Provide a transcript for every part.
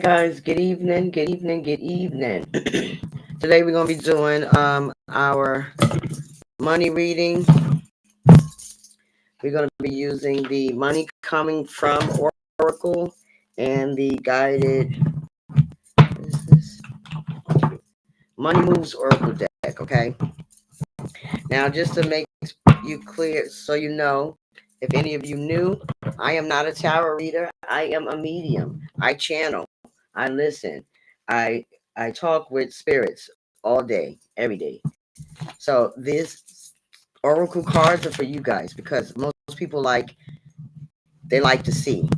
guys, good evening, good evening, good evening. Today we're going to be doing our money reading. We're going to be using the Money Coming From Oracle and the guided what is this? Money Moves Oracle deck, okay? Now, just to make you clear, so you know, if any of you knew, I am not a tarot reader. I am a medium. I channel. I listen. I I talk with spirits all day, every day. So these oracle cards are for you guys because most people they like to see.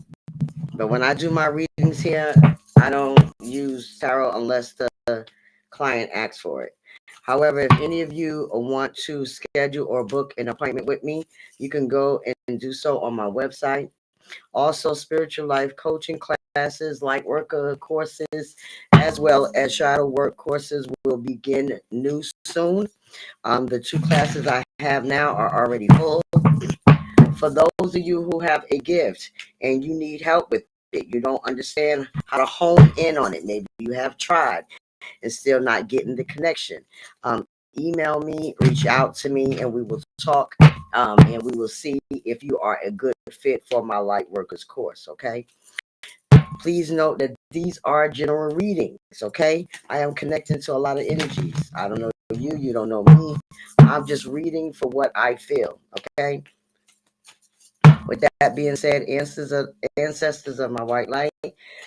But when I do my readings here, I don't use tarot unless the client asks for it. However, if any of you want to schedule or book an appointment with me, you can go and do so on my website. Also, spiritual life coaching classes, light worker courses, as well as shadow work courses will begin new soon. The two classes I have now are already full. For those of you who have a gift and you need help with it, you don't understand how to hone in on it. Maybe you have tried and still not getting the connection. Email me, reach out to me, and we will talk. And we will see if you are a good fit for my light workers course. Okay. Please note that these are general readings. Okay. I am connecting to a lot of energies. I don't know you. You don't know me. I'm just reading for what I feel. Okay. With that being said, ancestors of my white light,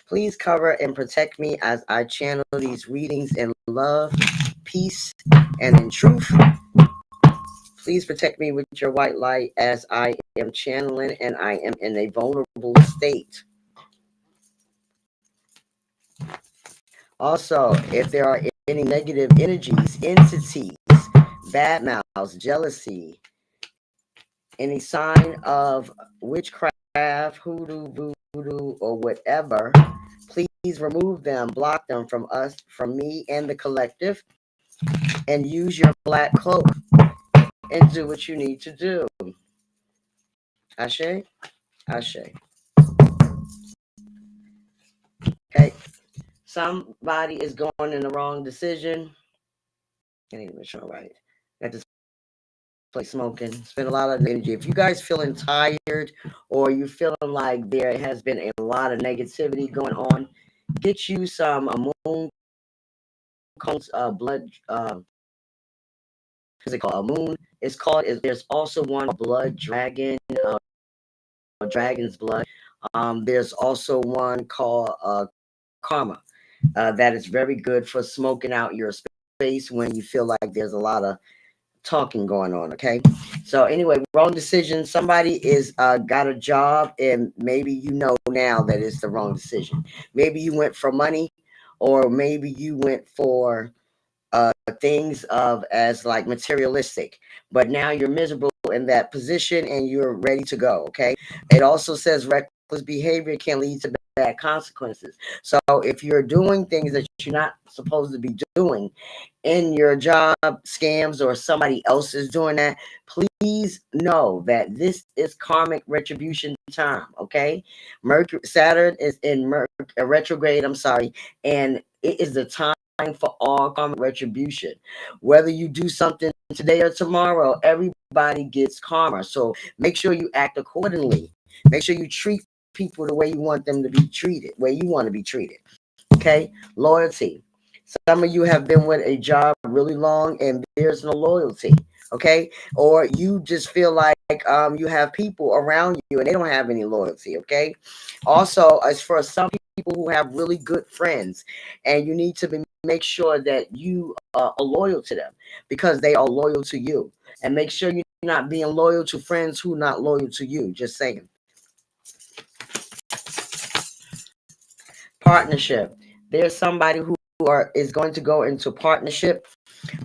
please cover and protect me as I channel these readings in love, peace, and in truth. Please protect me with your white light as I am channeling and I am in a vulnerable state. Also, if there are any negative energies, entities, bad mouths, jealousy, any sign of witchcraft, hoodoo, voodoo, or whatever, please remove them, block them from us, from me and the collective, and use your black cloak and do what you need to do. Ashe? Ashe. Okay. Somebody is going in the wrong decision. Can't even show right. Got this place smoking. Spend a lot of energy. If you guys feeling tired or you feeling like there has been a lot of negativity going on, get you some moon cones, blood. What's it called? A moon. It's called. There's also one blood dragon. Dragon's blood. There's also one called karma. That is very good for smoking out your space when you feel like there's a lot of talking going on. Okay. So anyway, wrong decision. Somebody is got a job and maybe you know now that it's the wrong decision. Maybe you went for money, or maybe you went for things of as like materialistic, but now you're miserable in that position and you're ready to go. Okay. It also says reckless behavior can lead to bad consequences. So if you're doing things that you're not supposed to be doing in your job, scams, or somebody else is doing that, please know that this is karmic retribution time. Okay. Mercury, Saturn is in retrograde, I'm sorry, and it is the time for all karmic retribution. Whether you do something today or tomorrow, everybody gets karma. So make sure you act accordingly. Make sure you treat people the way you want them to be treated, where you want to be treated. Okay. Loyalty. Some of you have been with a job really long and there's no loyalty. Okay. Or you just feel like you have people around you and they don't have any loyalty. Okay. Also, as for some people who have really good friends, and you need to make sure that you are loyal to them because they are loyal to you. And make sure you're not being loyal to friends who are not loyal to you. Just saying. Partnership. There's somebody who is going to go into partnership,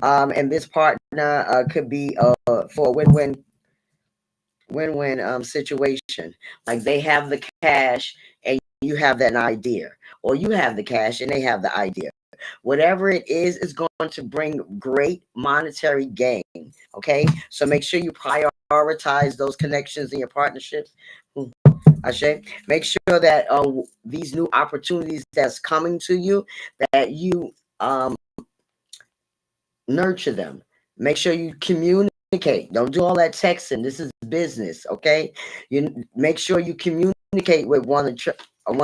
and this partner could be for a win-win situation. Like they have the cash and you have that idea, or you have the cash and they have the idea. Whatever it is going to bring great monetary gain. Okay, so make sure you prioritize those connections in your partnerships. Ashe. Make sure that these new opportunities that's coming to you, that you nurture them. Make sure you communicate. Don't do all that texting. This is business, okay? You make sure you communicate with one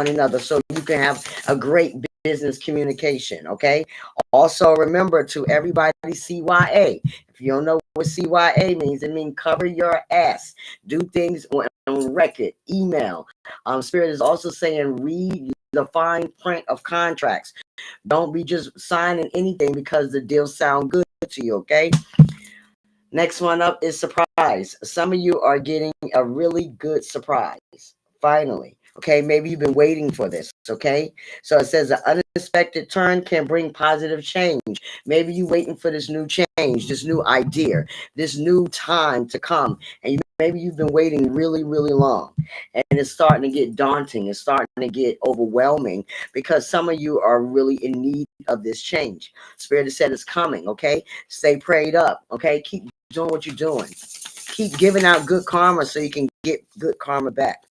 another so you can have a great business communication, okay? Also, remember to everybody CYA. If you don't know what CYA means, it means cover your ass. Do things on record, email. Spirit is also saying read the fine print of contracts. Don't be just signing anything because the deals sound good to you, okay? Next one up is surprise. Some of you are getting a really good surprise. Finally. Okay, maybe you've been waiting for this, okay? So it says an unexpected turn can bring positive change. Maybe you're waiting for this new change, this new idea, this new time to come. And maybe you've been waiting really, really long. And it's starting to get daunting. It's starting to get overwhelming because some of you are really in need of this change. Spirit has said it's coming, okay? Stay prayed up, okay? Keep doing what you're doing. Keep giving out good karma so you can get good karma back.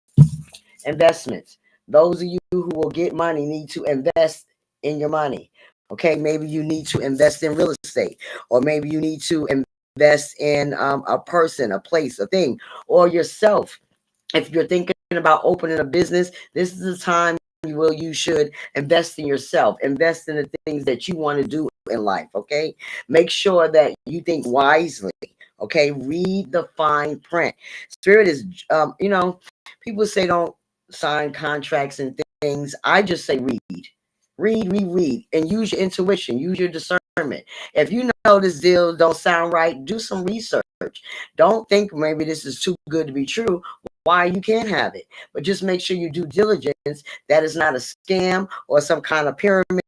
Investments. Those of you who will get money need to invest in your money. Okay, maybe you need to invest in real estate, or maybe you need to invest in a person, a place, a thing, or yourself. If you're thinking about opening a business, this is the time you should invest in yourself, invest in the things that you want to do in life. Okay, make sure that you think wisely. Okay, read the fine print. Spirit is, people say don't sign contracts and things. I just say read, and use your intuition, use your discernment. If you know this deal don't sound right, do some research. Don't think maybe this is too good to be true. Why you can't have it, but just make sure you do diligence. That is not a scam or some kind of pyramid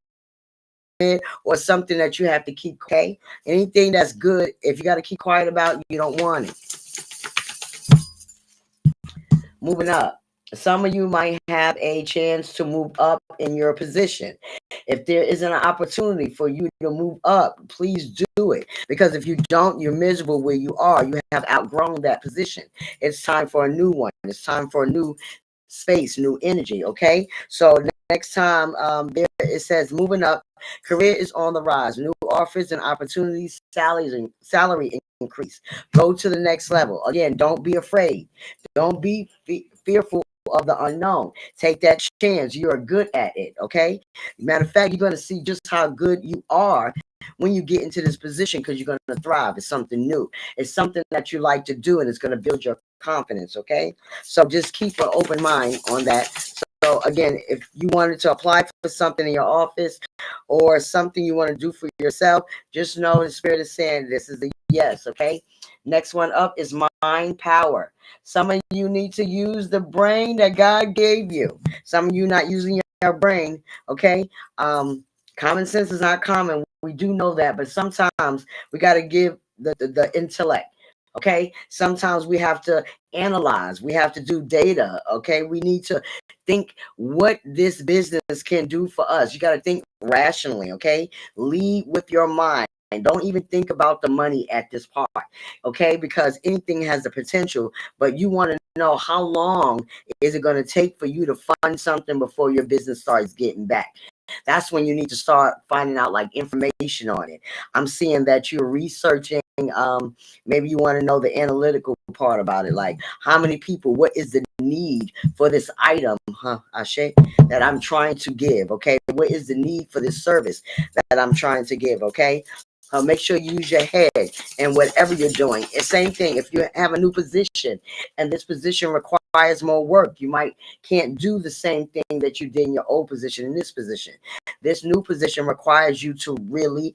or something that you have to keep. Okay, anything that's good, if you got to keep quiet about, you don't want it. Moving up. Some of you might have a chance to move up in your position. If there is an opportunity for you to move up, please do it. Because if you don't, you're miserable where you are. You have outgrown that position. It's time for a new one. It's time for a new space, new energy. Okay. So next time, there it says moving up, career is on the rise, new offers and opportunities, salary increase. Go to the next level. Again, don't be afraid. Don't be fearful of the unknown. Take that chance. You are good at it. Okay. Matter of fact, you're going to see just how good you are when you get into this position because you're going to thrive. It's something new. It's something that you like to do, and it's going to build your confidence. Okay. So just keep an open mind on that. So again, if you wanted to apply for something in your office or something you want to do for yourself, just know the Spirit is saying this is a yes. Okay. Next one up is mind power. Some of you need to use the brain that God gave you. Some of you not using your brain. Okay. Common sense is not common. We do know that, but sometimes we got to give the intellect. Okay. Sometimes we have to analyze. We have to do data. Okay. We need to think what this business can do for us. You got to think rationally. Okay. Lead with your mind. And don't even think about the money at this part, okay? Because anything has the potential, but you want to know how long is it going to take for you to fund something before your business starts getting back. That's when you need to start finding out like information on it. I'm seeing that you're researching. Maybe you want to know the analytical part about it, like how many people, what is the need for this item, Ashe, that I'm trying to give, okay? What is the need for this service that I'm trying to give, okay? Make sure you use your head and whatever you're doing. It's same thing. If you have a new position and this position requires more work, you might can't do the same thing that you did in your old position in this position. This new position requires you to really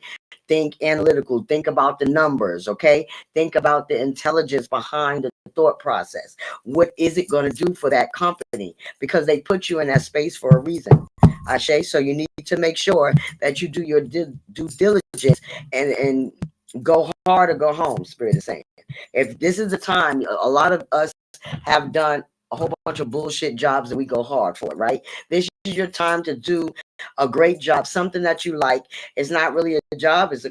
think analytical, think about the numbers, okay? Think about the intelligence behind the thought process. What is it going to do for that company? Because they put you in that space for a reason. Ashe, so you need to make sure that you do your due diligence and go hard or go home. Spirit is saying, if this is the time, a lot of us have done a whole bunch of bullshit jobs and we go hard for it, right? This is your time to do a great job, something that you like. It's not really a job, it's a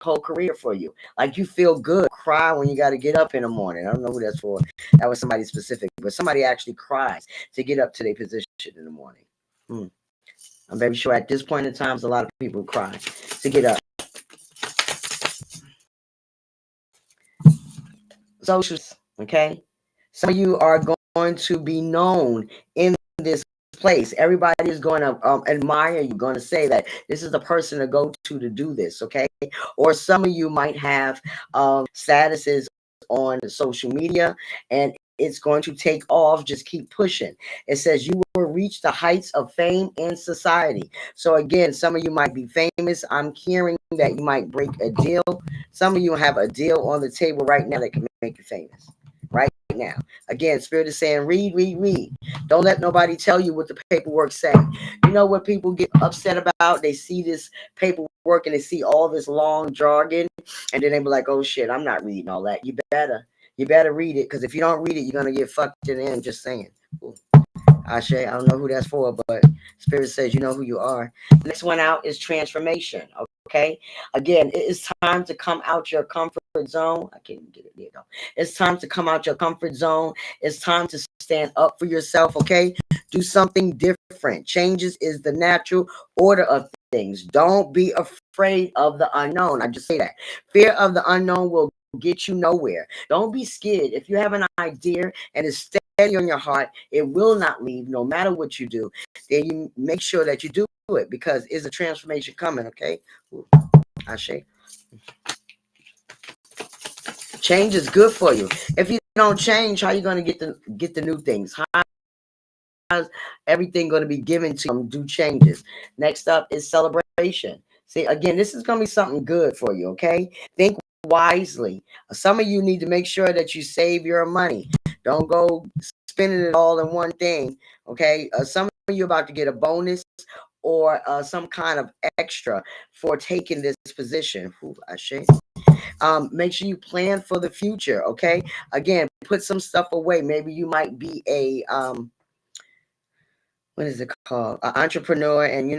whole career for you. Like you feel good, cry when you got to get up in the morning. I don't know who that's for. That was somebody specific, but somebody actually cries to get up to their position in the morning. I'm very sure at this point in time, a lot of people cry to get up. Socials, okay? Some of you are going to be known in this place. Everybody is going to admire you, going to say that this is the person to go to do this, okay? Or some of you might have statuses on social media, and it's going to take off. Just keep pushing. It says you will reach the heights of fame in society. So again, some of you might be famous. I'm hearing that you might break a deal. Some of you have a deal on the table right now that can make you famous. Right now. Again, Spirit is saying, read, read, read. Don't let nobody tell you what the paperwork say. You know what people get upset about? They see this paperwork and they see all this long jargon, and then they be like, oh shit, I'm not reading all that. You better read it, because if you don't read it, you're gonna get fucked in the end. Just saying. Ooh. Ashe, I don't know who that's for, but Spirit says you know who you are. Next one out is transformation. Okay. Again, it is time to come out your comfort zone. I can't even get it. There you go. It's time to come out your comfort zone. It's time to stand up for yourself. Okay. Do something different. Changes is the natural order of things. Don't be afraid of the unknown. I just say that. Fear of the unknown will get you nowhere. Don't be scared. If you have an idea and it's steady on your heart, it will not leave no matter what you do. Then you make sure that you do it, because it's a transformation coming, okay? Ooh, Ashe. Change is good for you. If you don't change, how are you going to get the new things? How's everything going to be given to you? Do changes. Next up is celebration. See, again, this is going to be something good for you, okay? Think wisely. Some of you need to make sure that you save your money. Don't go spending it all in one thing, okay? Some of you about to get a bonus or some kind of extra for taking this position. Ooh, Ashe. Make sure you plan for the future, okay? Again, put some stuff away. Maybe you might be a what is it called? An entrepreneur, and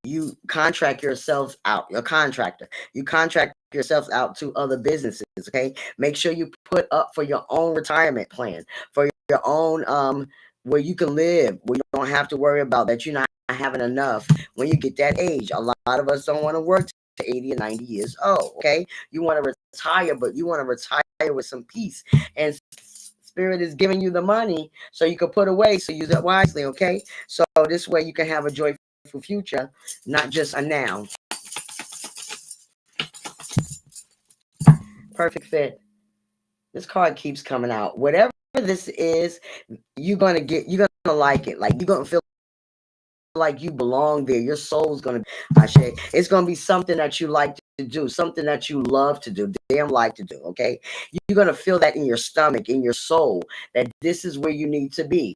you contract yourselves out. You're a contractor. You contract yourselves out to other businesses. Okay. Make sure you put up for your own retirement plan, for your own where you can live, where you don't have to worry about that you're not having enough when you get that age. A lot of us don't want to work to 80 or 90 years old. Okay. You want to retire, but you want to retire with some peace. And Spirit is giving you the money so you can put away, so use it wisely, okay? So this way you can have a joyful future, not just a now. Perfect fit. This card keeps coming out. Whatever this is, you're gonna like it. Like you're gonna feel like you belong there. Your soul's gonna be, it's gonna be something that you like to do, something that you love to do, damn like to do. Okay, you're gonna feel that in your stomach, in your soul, that this is where you need to be.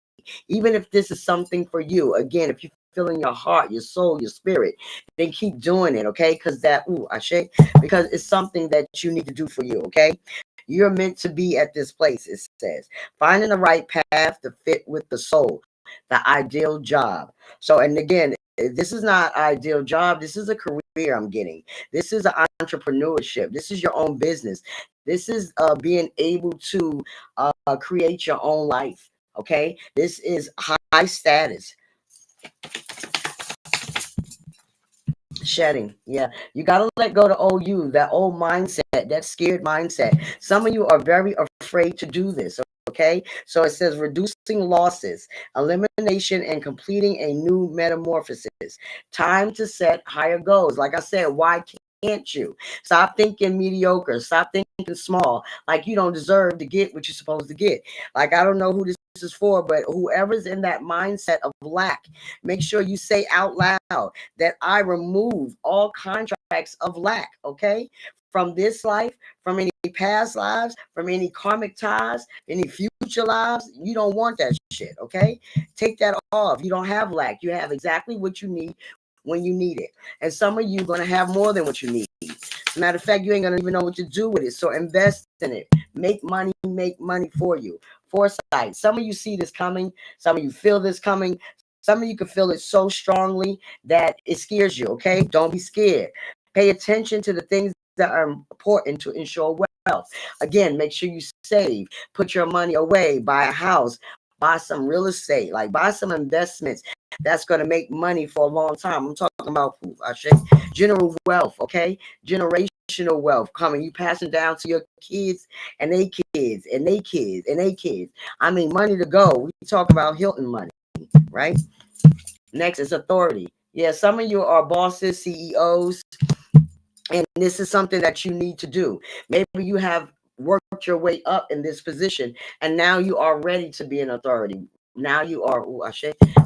Even if this is something for you, again, if you feel in your heart, your soul, your spirit, then keep doing it. Okay, because because it's something that you need to do for you. Okay. You're meant to be at this place, it says. Finding the right path to fit with the soul, the ideal job. So, and again, this is not ideal job. This is a career I'm getting. This is an entrepreneurship. This is your own business. This is being able to create your own life. Okay. This is high status. Shedding. Yeah. You got to let go to old you, that old mindset, that scared mindset. Some of you are very afraid to do this. Okay. So it says reducing losses, elimination, and completing a new metamorphosis. Time to set higher goals. Like I said, why can't you? Stop thinking mediocre. Stop thinking small. Like you don't deserve to get what you're supposed to get. Like I don't know who this is for, but whoever's in that mindset of lack, make sure you say out loud that I remove all contracts of lack, okay? From this life, from any past lives, from any karmic ties, any future lives. You don't want that shit, okay? Take that off. You don't have lack. You have exactly what you need when you need it. And some of you are going to have more than what you need. As a matter of fact, you ain't going to even know what to do with it. So invest in it. Make money for you. Foresight. Some of you see this coming. Some of you feel this coming. Some of you can feel it so strongly that it scares you, okay? Don't be scared. Pay attention to the things that are important to ensure wealth. Again, make sure you save, put your money away, buy a house, buy some real estate, like buy some investments that's going to make money for a long time. I'm talking about general wealth, okay? Generational wealth coming. You passing down to your kids and they kids and they kids and they kids. I mean, money to go. We talk about Hilton money, right? Next is authority. Yeah, some of you are bosses, CEOs, and this is something that you need to do. Maybe you have worked your way up in this position and now you are ready to be an authority. Now you are,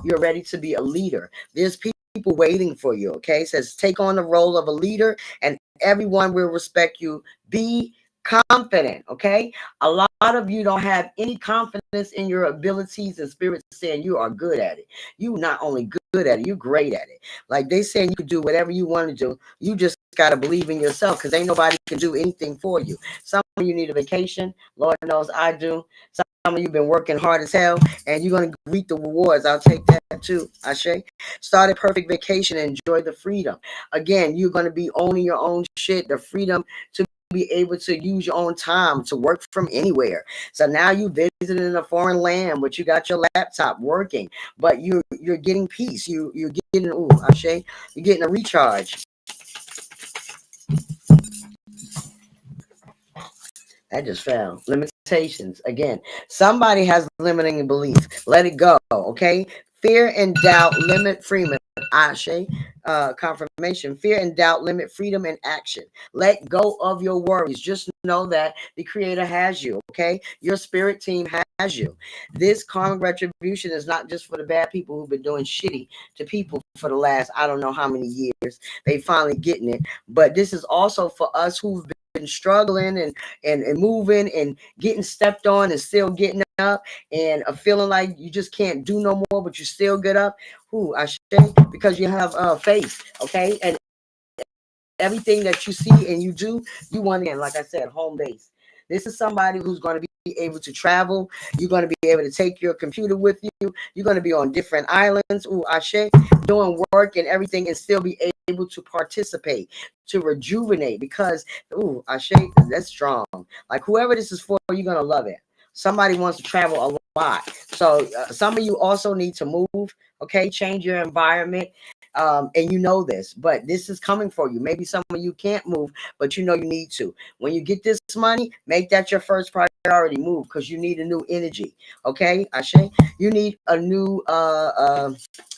you're ready to be a leader. There's people waiting for you, okay? It says take on the role of a leader and everyone will respect you. Be confident, okay? A lot of you don't have any confidence in your abilities, and spirit saying you are good at it. You not only good at it, you're great at it. Like they saying you could do whatever you want to do. You just got to believe in yourself because ain't nobody can do anything for you. Some of you need a vacation. Lord knows I do. Some of you been working hard as hell and you're going to reap the rewards. I'll take that too. Ashe. Start a perfect vacation and enjoy the freedom. Again, you're going to be owning your own shit, the freedom to be able to use your own time to work from anywhere. So now you visiting a foreign land, but you got your laptop working, but you're getting peace. You're getting Ashe, you're getting a recharge. That just fell. Limitations. Again, somebody has limiting beliefs. Let it go. Okay. Fear and doubt limit freedom. Ashe, confirmation. Fear and doubt limit freedom and action. Let go of your worries. Just know that the Creator has you. Okay. Your spirit team has you. This karmic retribution is not just for the bad people who've been doing shitty to people for the last, I don't know how many years. They finally getting it. But this is also for us who've been struggling and moving and getting stepped on and still getting up and feeling like you just can't do no more, but you still get up. Who I say because you have faith, okay, and everything that you see and you do, you want in. Like I said, home base. This is somebody who's going to be able to travel. You're going to be able to take your computer with you. You're going to be on different islands. Ooh, Ashe, doing work and everything, and still be able to participate, to rejuvenate. Because ooh, Ashe, that's strong. Like whoever this is for, you're going to love it. Somebody wants to travel a lot. So some of you also need to move. Okay, change your environment. And you know this, but this is coming for you. Maybe some of you can't move, but you know you need to. When you get this money, make that your first priority move because you need a new energy. Okay, Ashe, you need a new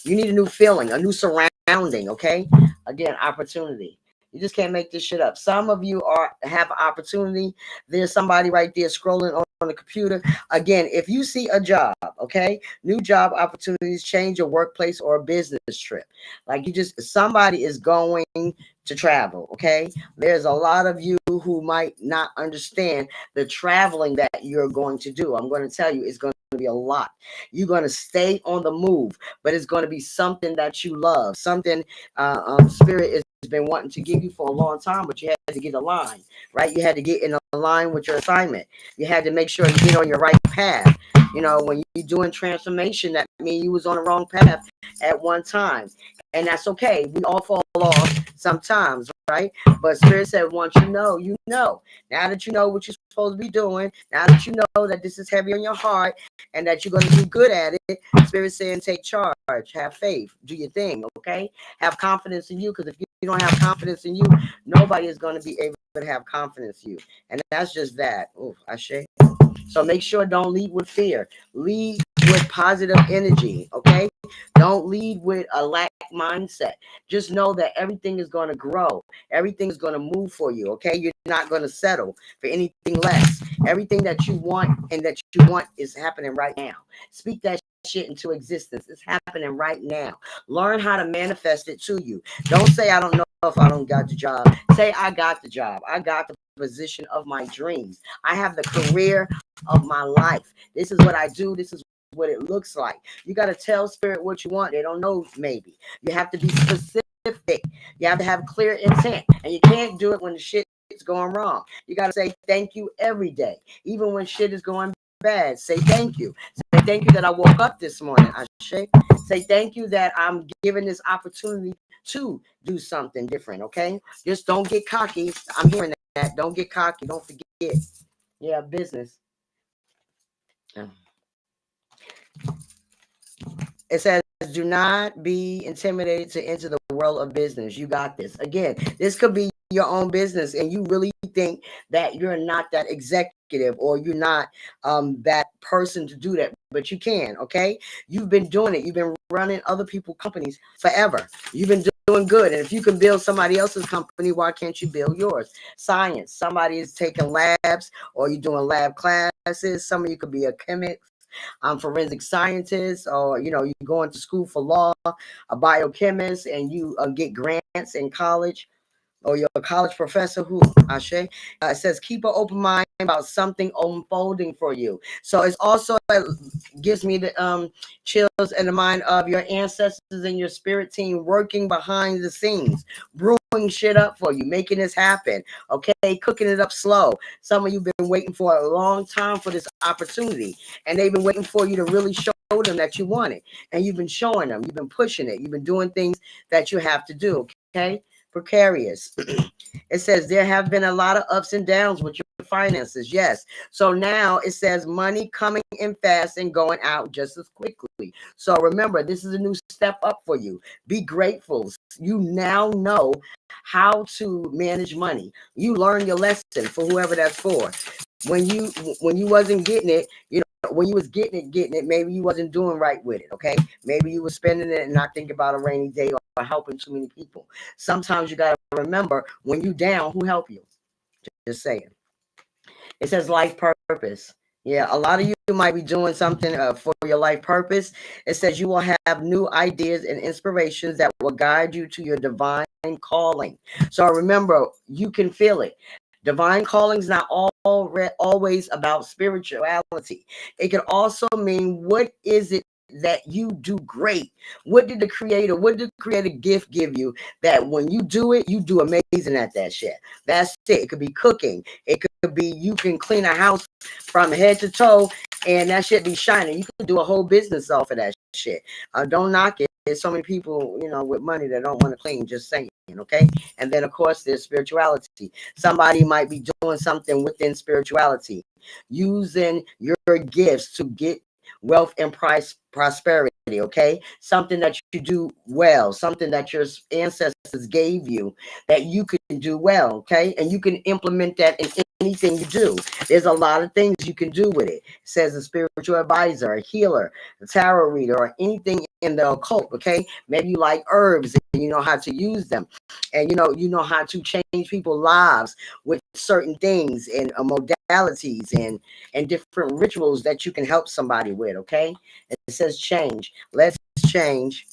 you need a new feeling, a new surrounding. Okay, again, opportunity. You just can't make this shit up. Some of you have opportunity. There's somebody right there scrolling on the computer. Again, if you see a job, okay, new job opportunities, change your workplace or a business trip. Like somebody is going to travel, okay? There's a lot of you who might not understand the traveling that you're going to do. I'm going to tell you, it's going to be a lot. You're going to stay on the move, but it's going to be something that you love, something spirit has been wanting to give you for a long time, but you had to get aligned, right? You had to get in line with your assignment. You had to make sure you get on your right path. You know, when you're doing transformation, that means you was on the wrong path at one time. And that's okay. We all fall off sometimes, right? But Spirit said, once you know, you know. Now that you know what you're supposed to be doing, now that you know that this is heavy on your heart and that you're going to do good at it, Spirit saying, take charge, have faith, do your thing, okay? Have confidence in you, because if you don't have confidence in you, nobody is going to be able to have confidence in you. And that's just that. Oh, Ashe. So make sure don't lead with fear. Lead with positive energy, okay? Don't lead with a lack mindset. Just know that everything is going to grow. Everything is going to move for you, okay? You're not going to settle for anything less. Everything that you want and that you want is happening right now. Speak that shit into existence. It's happening right now. Learn how to manifest it to you. Don't say, I don't know if I don't got the job. Say, I got the job. I got the position of my dreams. I have the career of my life. This is what I do. This is what it looks like. You got to tell spirit what you want. They don't know, maybe. You have to be specific. You have to have clear intent. And you can't do it when the shit is going wrong. You got to say thank you every day, even when shit is going bad. Say thank you. Say thank you that I woke up this morning. I say thank you that I'm given this opportunity to do something different. Okay, just don't get cocky. I'm hearing that. Don't get cocky. Don't forget. Yeah, business. It says, do not be intimidated to enter the world of business. You got this. Again, this could be your own business and you really think that you're not that executive or you're not that person to do that, but you can. Okay, you've been doing it. You've been running other people's companies forever. You've been doing good, and if you can build somebody else's company, why can't you build yours? Science, somebody is taking labs or you're doing lab classes. Some of you could be a chemist, forensic scientist, or you go into school for law, a biochemist, and you get grants in college, or you're a college professor who Ashe it says keep an open mind about something unfolding for you. So it's also gives me the chills in the mind of your ancestors and your spirit team working behind the scenes, brewing shit up for you, making this happen. Okay, cooking it up slow. Some of you been waiting for a long time for this opportunity, and they've been waiting for you to really show them that you want it, and you've been showing them, you've been pushing it, you've been doing things that you have to do. Okay, precarious. It says there have been a lot of ups and downs with your finances. Yes. So now it says money coming in fast and going out just as quickly. So remember, this is a new step up for you. Be grateful. You now know how to manage money. You learn your lesson for whoever that's for. When you wasn't getting it, when you was getting it, maybe you wasn't doing right with it. Okay, maybe you was spending it and not thinking about a rainy day or helping too many people. Sometimes you gotta remember when you down, who helped you. Just saying. It says life purpose. Yeah, a lot of you might be doing something for your life purpose. It says you will have new ideas and inspirations that will guide you to your divine calling. So remember, you can feel it. Divine calling is not always about spirituality. It can also mean what is it that you do great? What did the creator gift give you that when you do it, you do amazing at that shit? That's it. It could be cooking. It could be you can clean a house from head to toe and that shit be shining. You can do a whole business off of that shit. Don't knock it. There's so many people, with money that don't want to clean, just saying, okay? And then, of course, there's spirituality. Somebody might be doing something within spirituality, using your gifts to get wealth and prosperity, okay? Something that you do well, something that your ancestors gave you that you can do well, okay? And you can implement that in anything you do. There's a lot of things you can do with it. It says a spiritual advisor, a healer, a tarot reader, or anything in the occult, okay? Maybe you like herbs and you know how to use them. And you know how to change people's lives with certain things and modalities and different rituals that you can help somebody with, okay? It says change. Let's change.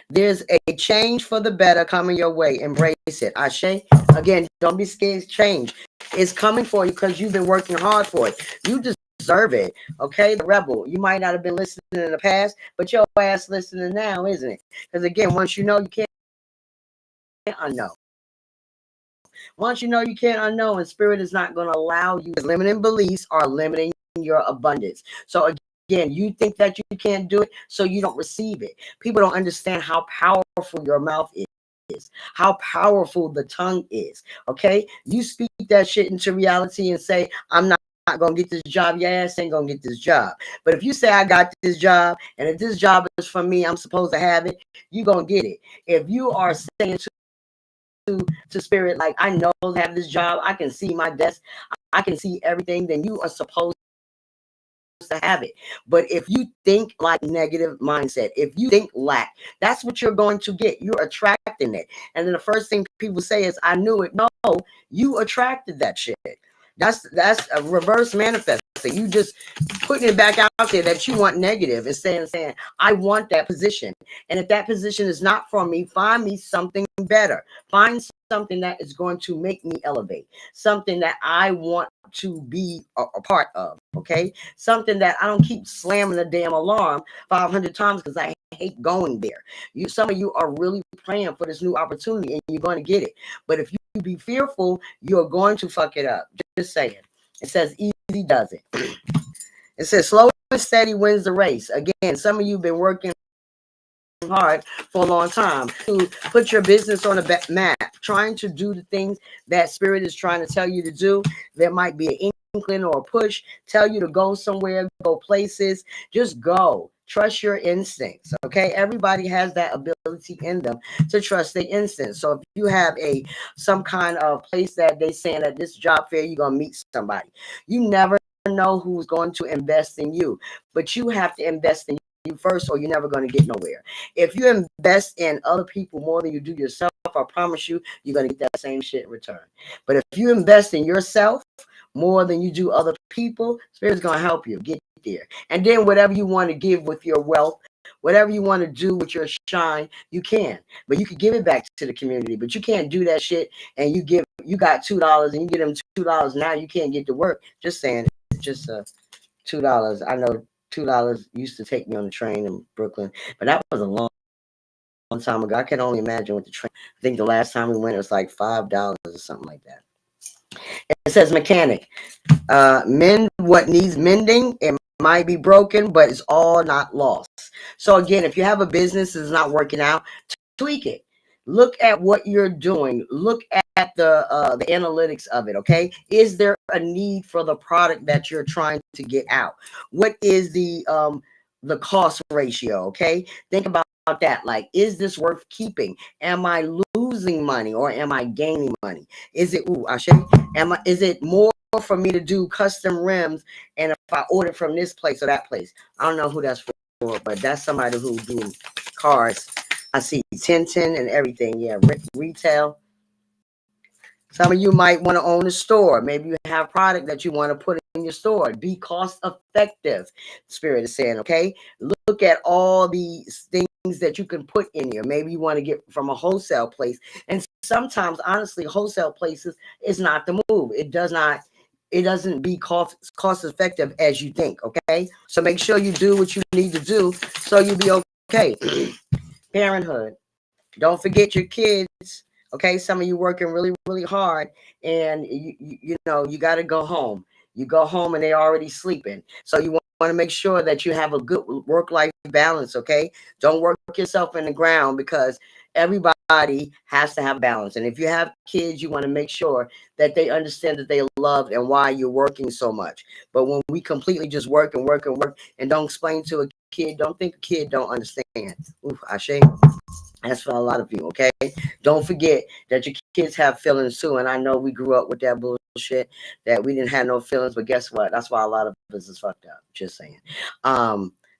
There's a change for the better coming your way. Embrace it. Ashe. Again, don't be scared. Change. It's coming for you because you've been working hard for it. You deserve it. Okay, the rebel. You might not have been listening in the past, but your ass listening now, isn't it? Because again, once you know, you can't unknow. Once you know, you can't unknow, and spirit is not going to allow you. Limiting beliefs are limiting your abundance. So again, you think that you can't do it, so you don't receive it. People don't understand how powerful your mouth is, how powerful the tongue is. Okay, you speak that shit into reality and say, "I'm not gonna get this job. Your ass ain't gonna get this job." But if you say, "I got this job, and if this job is for me, I'm supposed to have it," you gonna get it. If you are saying to spirit, like, I know I have this job, I can see my desk, I can see everything, then you are supposed to have it. But if you think like negative mindset, if you think lack, that's what you're going to get. You're attracting it. And then the first thing people say is, I knew it. No, you attracted that shit. That's a reverse manifest. You just putting it back out there that you want negative and saying, I want that position. And if that position is not for me, find me something better. Find something that is going to make me elevate. Something that I want to be a part of. Okay. Something that I don't keep slamming the damn alarm 500 times because I hate going there. Some of you are really praying for this new opportunity and you're going to get it. But if you be fearful, you're going to fuck it up. Just saying. It says does it. It says slow and steady wins the race. Again, some of you have been working hard for a long time to put your business on a map, trying to do the things that spirit is trying to tell you to do. There might be an inkling or a push, tell you to go somewhere, go places. Just go. Trust your instincts. Okay, everybody has that ability in them to trust their instincts. So if you have some kind of place that they saying at this job fair you're gonna meet somebody, you never know who's going to invest in you, but you have to invest in you first, or you're never going to get nowhere. If you invest in other people more than you do yourself, I promise you, you're going to get that same shit in return. But if you invest in yourself more than you do other people, Spirit's going to help you get there. And then whatever you want to give with your wealth, whatever you want to do with your shine, you can. But you can give it back to the community. But you can't do that shit and you got $2 and you get them $2. Now you can't get to work. Just saying, it's just $2. I know $2 used to take me on the train in Brooklyn, but that was a long time ago. I can only imagine with the train. I think the last time we went, it was like $5 or something like that. It says mechanic. Mend what needs mending. It might be broken, but it's all not lost. So again, if you have a business that's not working out, tweak it. Look at what you're doing. Look at the analytics of it. Okay, is there a need for the product that you're trying to get out? What is the cost ratio? Okay, think about that. Like, is this worth keeping? Am I losing money or am I gaining money? Is it is it more for me to do custom rims, and if I order from this place or that place? I don't know who that's for, but that's somebody who do cars. I see Tintin and everything. Yeah, retail. Some of you might want to own a store. Maybe you have product that you want to put in your store. Be cost effective. Spirit is saying, okay, look at all these things that you can put in here. Maybe you want to get from a wholesale place. And sometimes, honestly, wholesale places is not the move. It doesn't be cost effective as you think. Okay, so make sure you do what you need to do so you'll be okay. Parenthood. Don't forget your kids. Okay, some of you working really, really hard, and you know you got to go home. You go home and they're already sleeping. So you want to make sure that you have a good work-life balance. Okay, don't work yourself in the ground, because everybody has to have balance. And if you have kids, you want to make sure that they understand that they are loved and why you're working so much. But when we completely just work and work and work and don't explain to a kid, don't think a kid don't understand. Ooh, Ashe. That's for a lot of you, okay? Don't forget that your kids have feelings too. And I know we grew up with that bullshit that we didn't have no feelings, but guess what? That's why a lot of us is fucked up. Just saying.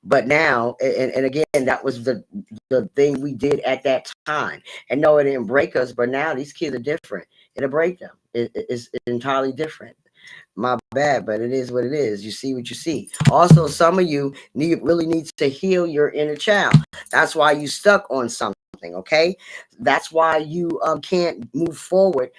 But now, and again, that was the thing we did at that time. And no, it didn't break us, but now these kids are different. It'll break them. It's entirely different. My bad, but it is what it is. You see what you see. Also, some of you really need to heal your inner child. That's why you stuck on something. Okay, that's why you can't move forward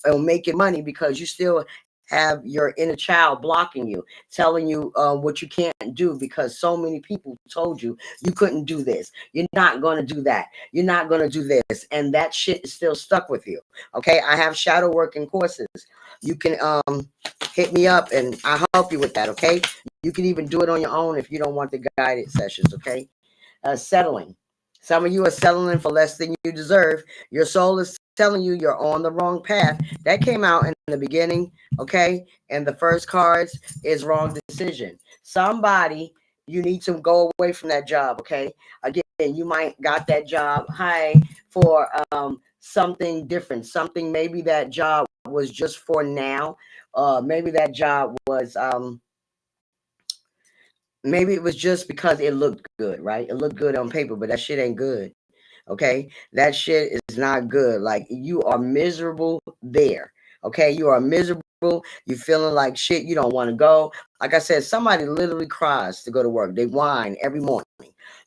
making money, because you still have your inner child blocking you, telling you what you can't do, because so many people told you you couldn't do this, you're not going to do that, you're not going to do this, and that shit is still stuck with you. Okay, I have shadow working courses. You can hit me up and I'll help you with that. Okay, you can even do it on your own if you don't want the guided sessions. Okay, settling. Some of you are settling for less than you deserve. Your soul is telling you you're on the wrong path. That came out in the beginning, okay? And the first cards is wrong decision. Somebody, you need to go away from that job, okay? Again, you might got that job for something different. Something, maybe that job was just for now. Maybe that job was maybe it was just because it looked good, right? It looked good on paper, but that shit ain't good. Okay, that shit is not good. Like, you are miserable there. Okay, you are miserable. You feeling like shit. You don't want to go. Like I said, somebody literally cries to go to work. They whine every morning.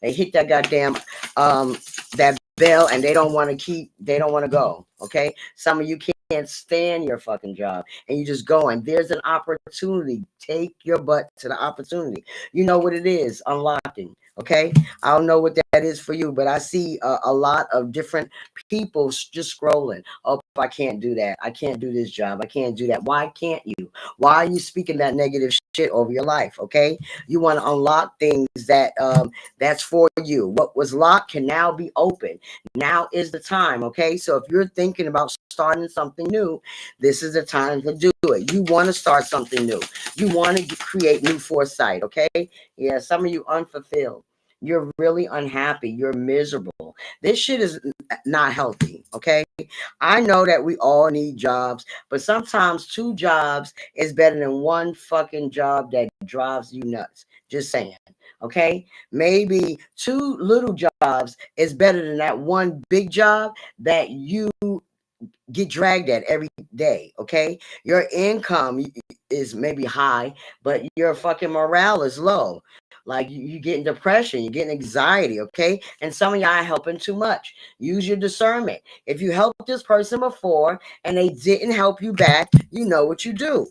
They hit that goddamn that bell, and they don't want to keep. They don't want to go. Okay, some of you can't stand your fucking job, and you just go. And there's an opportunity. Take your butt to the opportunity. You know what it is. Unlocking. Okay, I don't know what that is for you, but I see a lot of different people just scrolling. Oh, I can't do that. I can't do this job. I can't do that. Why can't you? Why are you speaking that negative shit over your life? Okay, you want to unlock things that's for you. What was locked can now be open. Now is the time. Okay, so if you're thinking about starting something new, this is the time to do it. You want to start something new. You want to create new foresight. Okay, yeah, some of you unfulfilled. You're really unhappy. You're miserable. This shit is not healthy. Okay. I know that we all need jobs, but sometimes two jobs is better than one fucking job that drives you nuts. Just saying. Okay. Maybe two little jobs is better than that one big job that you get dragged at every day. Okay. Your income is maybe high, but your fucking morale is low. Like you getting depression, you're getting anxiety. Okay. And some of y'all helping too much. Use your discernment. If you helped this person before and they didn't help you back, you know what you do.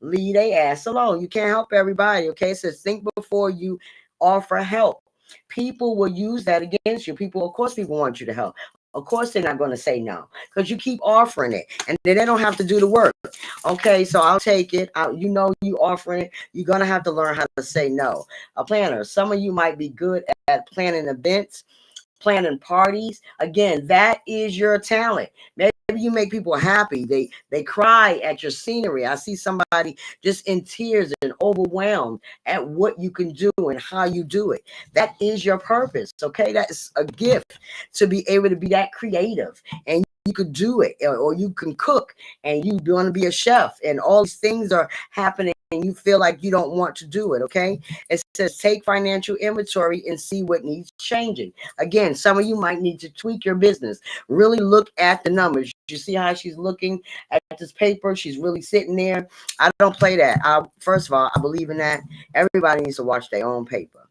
Leave their ass alone. You can't help everybody. Okay. So think before you offer help. People will use that against you. Of course, people want you to help. Of course, they're not going to say no because you keep offering it and then they don't have to do the work. Okay, so I'll take it. You know, you offering it. You're going to have to learn how to say no. A planner. Some of you might be good at planning events, planning parties. Again, that is your talent. Maybe you make people happy. They cry at your scenery. I see somebody just in tears and overwhelmed at what you can do and how you do it. That is your purpose. Okay, that's a gift to be able to be that creative and you could do it, or you can cook and you want to be a chef, and all these things are happening and you feel like you don't want to do it. Okay, it says take financial inventory and see what needs changing. Again, some of you might need to tweak your business. Really look at the numbers. You see how she's looking at this paper? She's really sitting there. I don't play that. First of all, I believe in that. Everybody needs to watch their own paper.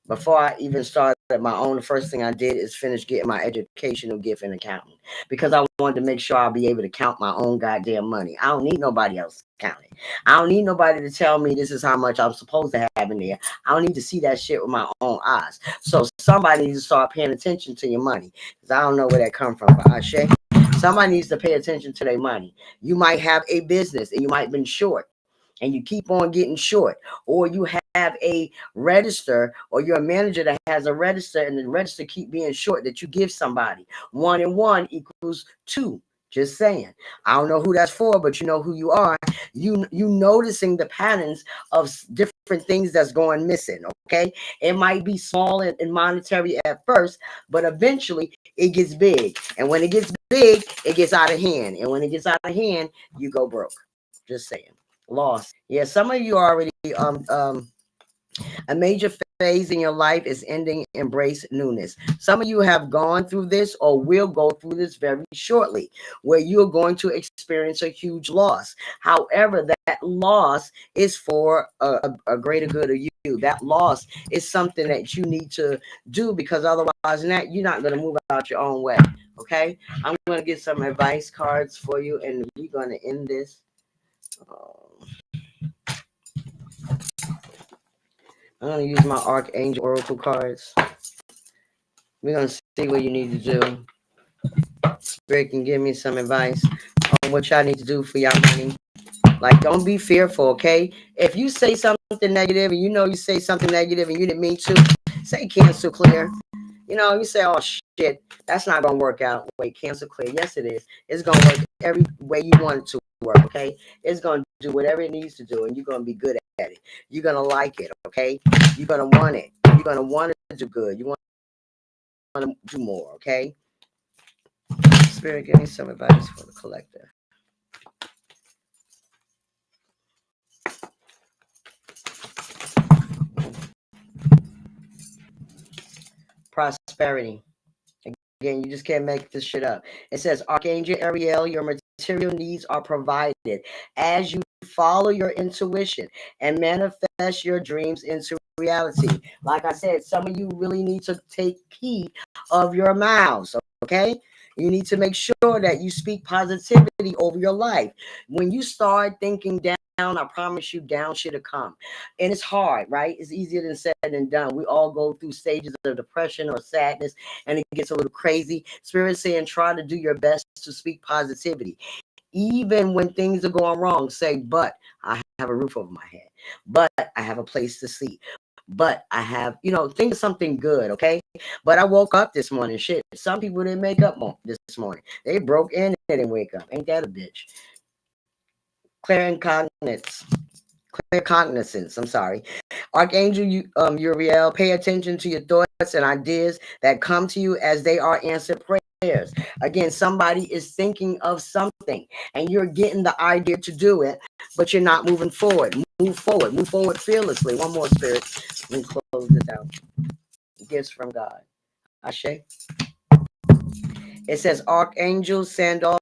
Before I even started my own, the first thing I did is finish getting my educational gift in accounting because I wanted to make sure I'll be able to count my own goddamn money. I don't need nobody else to count it. I don't need nobody to tell me this is how much I'm supposed to have in there. I don't need to see that shit with my own eyes. So somebody needs to start paying attention to your money because I don't know where that come from. But Ashe, somebody needs to pay attention to their money. You might have a business and you might have been short and you keep on getting short, or you have a register, or you're a manager that has a register and the register keep being short that you give somebody. 1 and 1 equals 2. Just saying. I don't know who that's for, but you know who you are. You noticing the patterns of different things that's going missing. Okay, it might be small and monetary at first, but eventually it gets big, and when it gets big, it gets out of hand, and when it gets out of hand, you go broke. Just saying. Loss. Yeah, some of you already a major phase in your life is ending. Embrace newness. Some of you have gone through this or will go through this very shortly, where you're going to experience a huge loss. However, that loss is for a greater good of you. That loss is something that you need to do because otherwise than that, you're not going to move out your own way. Okay? I'm going to get some advice cards for you and we're going to end this. I'm going to use my Archangel Oracle cards. We're going to see what you need to do. Spirit can give me some advice on what y'all need to do for y'all money. Like, don't be fearful, okay? If you say something negative and you know you say something negative and you didn't mean to, say cancel clear. You know, you say, oh, shit, that's not going to work out. Wait, cancel clear. Yes, it is. It's going to work every way you want it to work, okay? It's going to do whatever it needs to do, and you're going to be good at it. You're going to like it, okay? You're going to want it. You're going to want to do good. You want to do more, okay? Spirit, give me some advice for the collector. Prosperity. Again, you just can't make this shit up. It says, Archangel Ariel, your material needs are provided as you follow your intuition and manifest your dreams into reality. Like I said, some of you really need to take heed of your mouths, okay? You need to make sure that you speak positivity over your life. When you start thinking I promise you, down shit'll come. And it's hard, right? It's easier than said than done. We all go through stages of depression or sadness, and it gets a little crazy. Spirit saying, try to do your best to speak positivity. Even when things are going wrong, say, but I have a roof over my head. But I have a place to sleep. But I have, think of something good, okay? But I woke up this morning. Shit, some people didn't make up this morning. They broke in and didn't wake up. Ain't that a bitch? Clear cognizance. Clear cognizance. I'm sorry. Archangel Uriel, pay attention to your thoughts and ideas that come to you as they are answered prayers. Again, somebody is thinking of something and you're getting the idea to do it, but you're not moving forward. Move forward fearlessly. One more, Spirit. Let me close this out. Gifts from God. Ashe. It says, Archangel Sandalphon,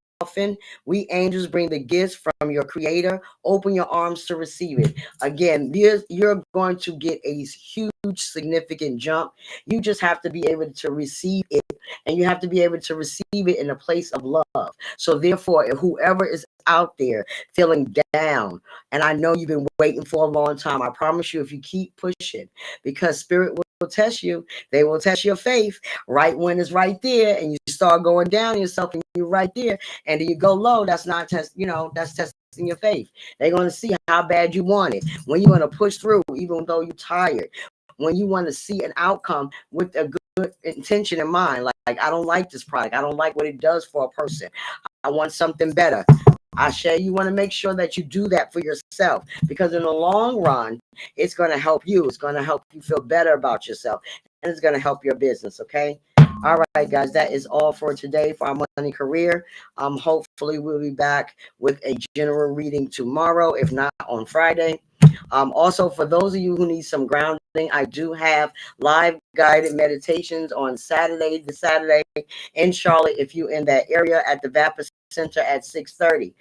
we angels bring the gifts from your creator. Open your arms to receive it. Again, you're going to get a huge, significant jump. You just have to be able to receive it, and you have to be able to receive it in a place of love. So therefore, if whoever is out there feeling down, and I know you've been waiting for a long time, I promise you, if you keep pushing, because Spirit will test you, they will test your faith right when it's right there, and you start going down yourself, and you're right there, and then you go low. That's not that's testing your faith. They're going to see how bad you want it. When you're going to push through, even though you're tired. When you want to see an outcome with a good intention in mind, like I don't like this product. I don't like what it does for a person. I want something better. Ashe, you want to make sure that you do that for yourself, because in the long run, it's going to help you. It's going to help you feel better about yourself, and it's going to help your business. Okay. All right, guys, that is all for today for our money career. Hopefully we'll be back with a general reading tomorrow, if not on Friday. Also, for those of you who need some grounding, I do have live guided meditations on Saturday in Charlotte. If you're in that area, at the Vapor Center at 6:30,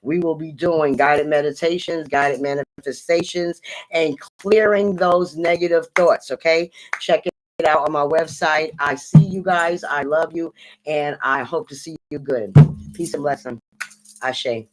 we will be doing guided meditations, guided manifestations, and clearing those negative thoughts. Okay, check it out on my website. I see you guys. I love you, and I hope to see you good. Peace and blessing. Ashe.